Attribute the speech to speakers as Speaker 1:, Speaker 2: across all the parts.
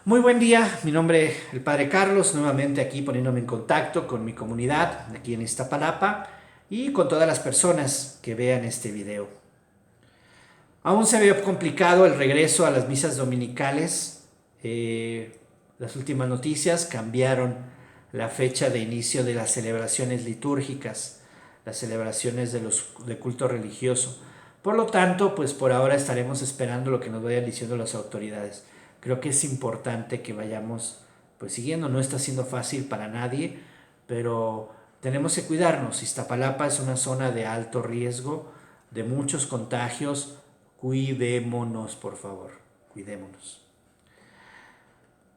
Speaker 1: Muy buen día, mi nombre es el Padre Carlos, nuevamente aquí poniéndome en contacto con mi comunidad aquí en Iztapalapa y con todas las personas que vean este video. Aún se ve complicado el regreso a las misas dominicales. Las últimas noticias cambiaron la fecha de inicio de las celebraciones litúrgicas, las celebraciones de culto religioso. Por lo tanto, pues por ahora estaremos esperando lo que nos vayan diciendo las autoridades. Creo que es importante que vayamos pues siguiendo. No está siendo fácil para nadie, pero tenemos que cuidarnos. Iztapalapa es una zona de alto riesgo, de muchos contagios. Cuidémonos, por favor, cuidémonos.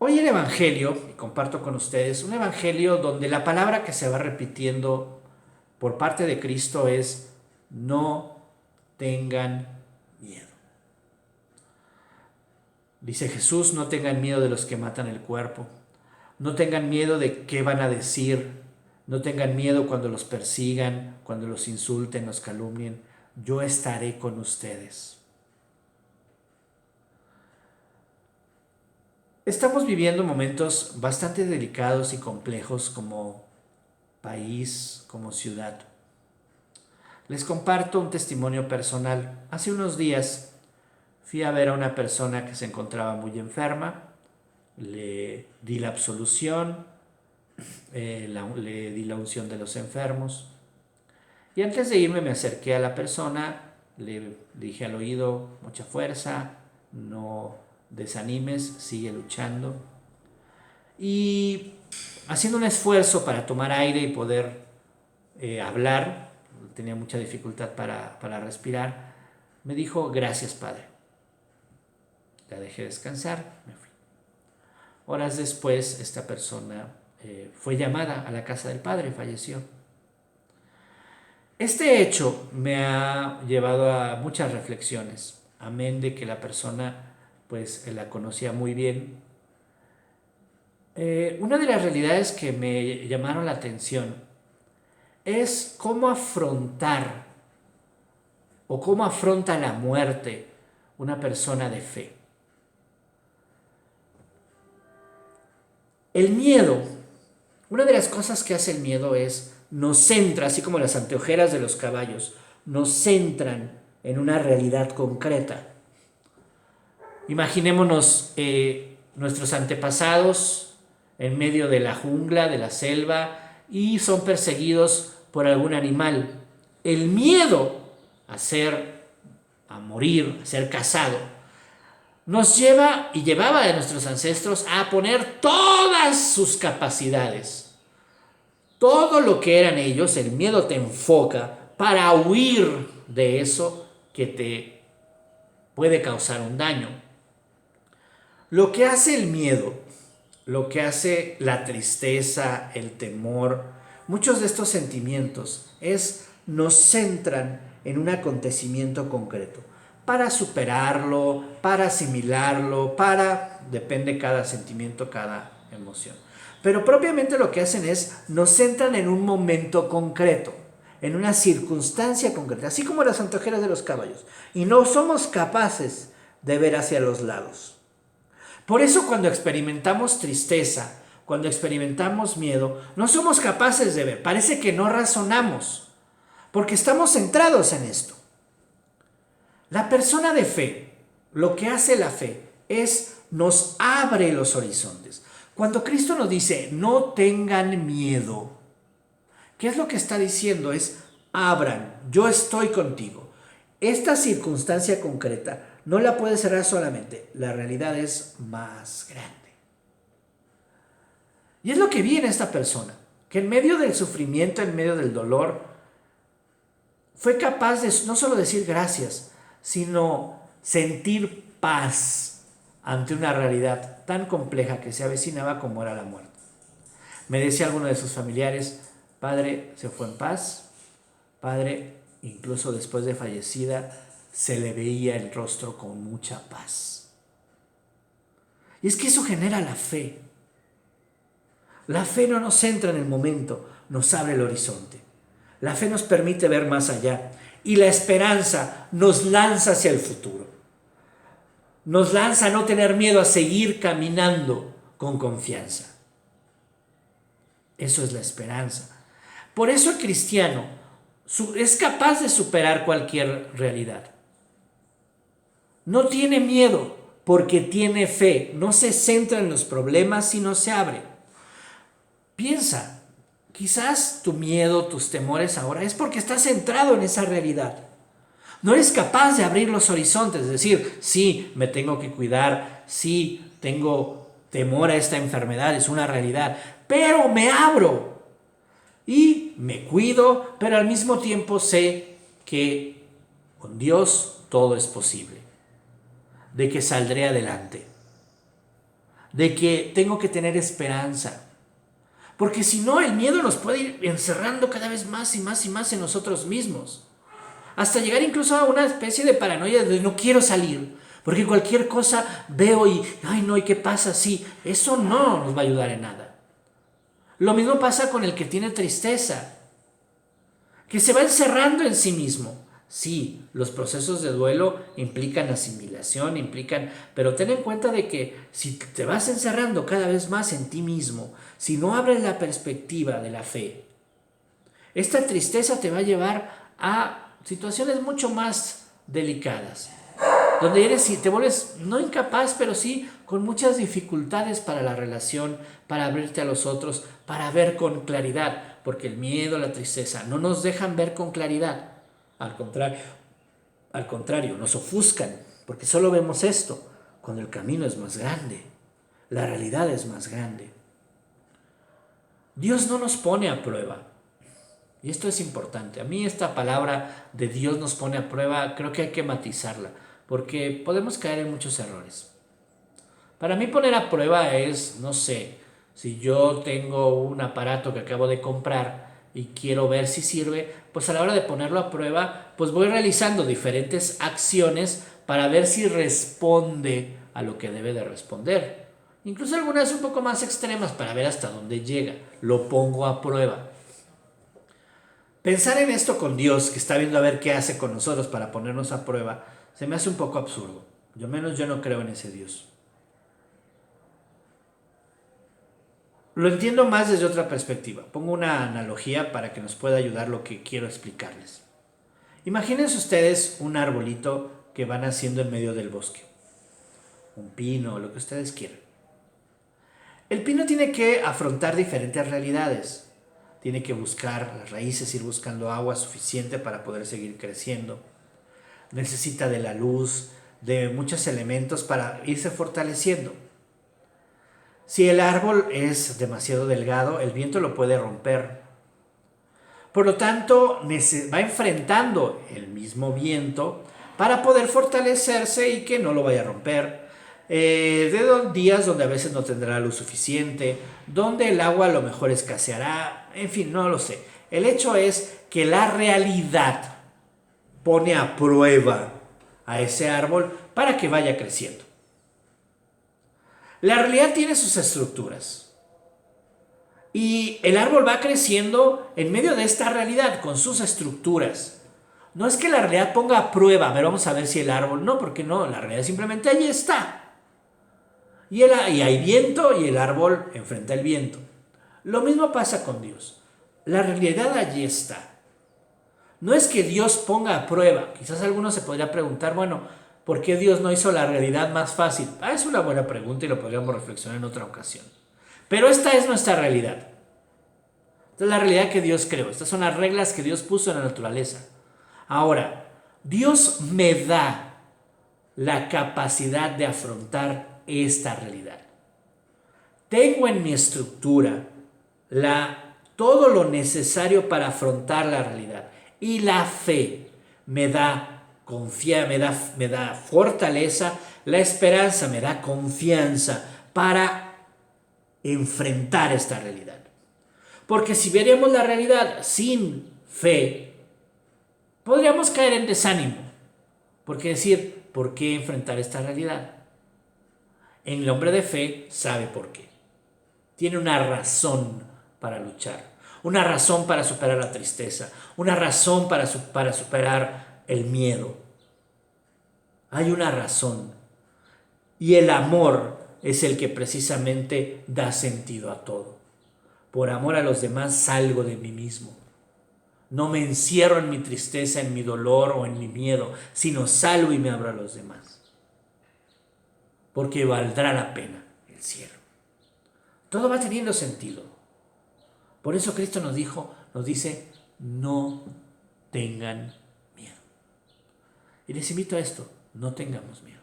Speaker 1: Hoy el Evangelio, y comparto con ustedes, un Evangelio donde la palabra que se va repitiendo por parte de Cristo es: no tengan miedo. Dice Jesús: no tengan miedo de los que matan el cuerpo, no tengan miedo de qué van a decir, no tengan miedo cuando los persigan, cuando los insulten, los calumnien. Yo estaré con ustedes. Estamos viviendo momentos bastante delicados y complejos como país, como ciudad. Les comparto un testimonio personal. Hace unos días fui a ver a una persona que se encontraba muy enferma, le di la absolución, le di la unción de los enfermos y antes de irme me acerqué a la persona, le dije al oído: mucha fuerza, no desanimes, sigue luchando. Y haciendo un esfuerzo para tomar aire y poder hablar, tenía mucha dificultad para respirar, me dijo: gracias, padre. La dejé descansar, me fui. Horas después, esta persona fue llamada a la casa del padre, falleció. Este hecho me ha llevado a muchas reflexiones, amén de que la persona pues la conocía muy bien. Una de las realidades que me llamaron la atención es cómo afrontar o cómo afronta la muerte una persona de fe. El miedo, una de las cosas que hace el miedo es nos centra, así como las anteojeras de los caballos, nos centran en una realidad concreta. Imaginémonos nuestros antepasados en medio de la jungla, de la selva, y son perseguidos por algún animal. El miedo a morir, a ser cazado, nos lleva y llevaba a nuestros ancestros a poner todas sus capacidades. Todo lo que eran ellos, el miedo te enfoca para huir de eso que te puede causar un daño. Lo que hace el miedo, lo que hace la tristeza, el temor, muchos de estos sentimientos nos centran en un acontecimiento concreto, para superarlo, para asimilarlo, depende cada sentimiento, cada emoción. Pero propiamente lo que hacen nos centran en un momento concreto, en una circunstancia concreta, así como las anteojeras de los caballos, y no somos capaces de ver hacia los lados. Por eso cuando experimentamos tristeza, cuando experimentamos miedo, no somos capaces de ver, parece que no razonamos, porque estamos centrados en esto. La persona de fe, lo que hace la fe nos abre los horizontes. Cuando Cristo nos dice no tengan miedo, ¿qué es lo que está diciendo? Abran, yo estoy contigo. Esta circunstancia concreta no la puedes cerrar solamente, la realidad es más grande. Y es lo que vi en esta persona, que en medio del sufrimiento, en medio del dolor, fue capaz de no solo decir gracias, sino sentir paz ante una realidad tan compleja que se avecinaba como era la muerte. Me decía alguno de sus familiares: padre, se fue en paz, padre, incluso después de fallecida, se le veía el rostro con mucha paz. Y es que eso genera la fe. La fe no nos centra en el momento, nos abre el horizonte. La fe nos permite ver más allá y la esperanza nos lanza hacia el futuro. nos lanza a no tener miedo, a seguir caminando con confianza. Eso es la esperanza. Por eso el cristiano es capaz de superar cualquier realidad. No tiene miedo porque tiene fe. No se centra en los problemas, sino se abre. Piensa, quizás tu miedo, tus temores ahora es porque estás centrado en esa realidad. No eres capaz de abrir los horizontes, es decir, sí, me tengo que cuidar, sí, tengo temor a esta enfermedad, es una realidad, pero me abro y me cuido, pero al mismo tiempo sé que con Dios todo es posible, de que saldré adelante, de que tengo que tener esperanza. Porque si no, el miedo nos puede ir encerrando cada vez más y más y más en nosotros mismos. Hasta llegar incluso a una especie de paranoia de no quiero salir. Porque cualquier cosa veo y, ay no, ¿y qué pasa? Sí, eso no nos va a ayudar en nada. Lo mismo pasa con el que tiene tristeza, que se va encerrando en sí mismo. Sí, los procesos de duelo implican asimilación, pero ten en cuenta de que si te vas encerrando cada vez más en ti mismo, si no abres la perspectiva de la fe, esta tristeza te va a llevar a situaciones mucho más delicadas, donde te vuelves no incapaz, pero sí con muchas dificultades para la relación, para abrirte a los otros, para ver con claridad, porque el miedo, la tristeza no nos dejan ver con claridad. Al contrario, nos ofuscan, porque solo vemos esto, cuando el camino es más grande, la realidad es más grande. Dios no nos pone a prueba. Y esto es importante. A mí esta palabra de Dios nos pone a prueba, creo que hay que matizarla, porque podemos caer en muchos errores. Para mí poner a prueba es, no sé, si yo tengo un aparato que acabo de comprar y quiero ver si sirve, pues a la hora de ponerlo a prueba, pues voy realizando diferentes acciones para ver si responde a lo que debe de responder. Incluso algunas un poco más extremas para ver hasta dónde llega. Lo pongo a prueba. Pensar en esto con Dios, que está viendo a ver qué hace con nosotros para ponernos a prueba, se me hace un poco absurdo. Yo menos yo no creo en ese Dios. Lo entiendo más desde otra perspectiva. Pongo una analogía para que nos pueda ayudar lo que quiero explicarles. Imagínense ustedes un arbolito que van haciendo en medio del bosque. Un pino, lo que ustedes quieran. El pino tiene que afrontar diferentes realidades. Tiene que buscar las raíces, ir buscando agua suficiente para poder seguir creciendo. Necesita de la luz, de muchos elementos para irse fortaleciendo. Si el árbol es demasiado delgado, el viento lo puede romper. Por lo tanto, va enfrentando el mismo para poder fortalecerse y que no lo vaya a romper. Días donde a veces no tendrá luz suficiente, donde el agua a lo mejor escaseará, en fin, no lo sé. El hecho es que la realidad pone a prueba a ese árbol para que vaya creciendo. La realidad tiene sus estructuras. Y el árbol va creciendo en medio de esta realidad, con sus estructuras. No es que la realidad ponga a prueba, a ver, vamos a ver si el árbol... No, porque no, la realidad simplemente allí está. Y hay viento y el árbol enfrenta el viento. Lo mismo pasa con Dios. La realidad allí está. No es que Dios ponga a prueba. Quizás alguno se podría preguntar, bueno, ¿por qué Dios no hizo la realidad más fácil? Es una buena pregunta y lo podríamos reflexionar en otra ocasión. Pero esta es nuestra realidad. Esta es la realidad que Dios creó. Estas son las reglas que Dios puso en la naturaleza. Ahora, Dios me da la capacidad de afrontar esta realidad. Tengo en mi estructura todo lo necesario para afrontar la realidad. Y la fe me da me da fortaleza, la esperanza me da confianza para enfrentar esta realidad. Porque si veríamos la realidad sin fe, podríamos caer en desánimo. Porque decir, ¿por qué enfrentar esta realidad? El hombre de fe sabe por qué. Tiene una razón para luchar, una razón para superar la tristeza, una razón para superar el miedo. Hay una razón. Y el amor es el que precisamente da sentido a todo. Por amor a los demás salgo de mí mismo. No me encierro en mi tristeza, en mi dolor o en mi miedo, sino salgo y me abro a los demás. Porque valdrá la pena el cielo. Todo va teniendo sentido. Por eso Cristo nos dice, no tengan miedo. Y les invito a esto, no tengamos miedo.